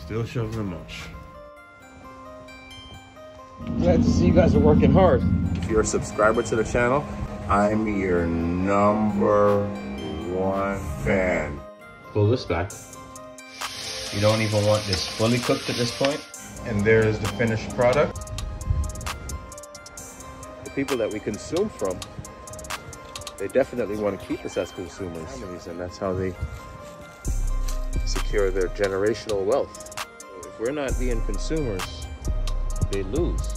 Still shoving the mulch. Glad to see you guys are working hard. If you're a subscriber to the channel, I'm your #1 fan. Pull this back. You don't even want this fully cooked at this point. And there is the finished product. The people that we consume from, they definitely want to keep us as consumers. And that's how they secure their generational wealth. If we're not being consumers, they lose.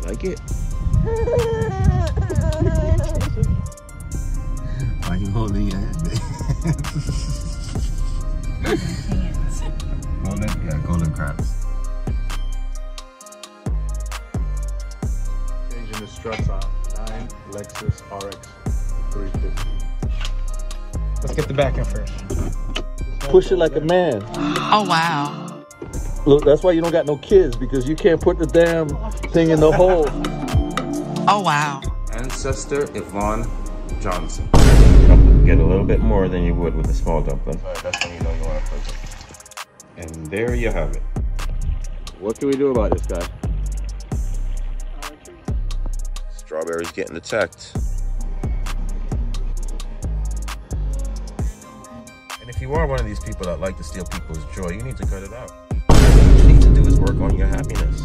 Like it? Why you holding your head, babe? Golden crabs. Changing the struts on 9 Lexus RX 350. Let's get the back end first. Push it like a man. Oh, wow. Look, that's why you don't got no kids, because you can't put the damn thing in the hole. Oh, wow. Ancestor Yvonne Johnson. Get a little bit more than you would with a small dumpling. Alright, that's when you know you want to cook it. And there you have it. What can we do about this guy? Strawberry's getting attacked. And if you are one of these people that like to steal people's joy, you need to cut it out. What you need to do is work on your happiness.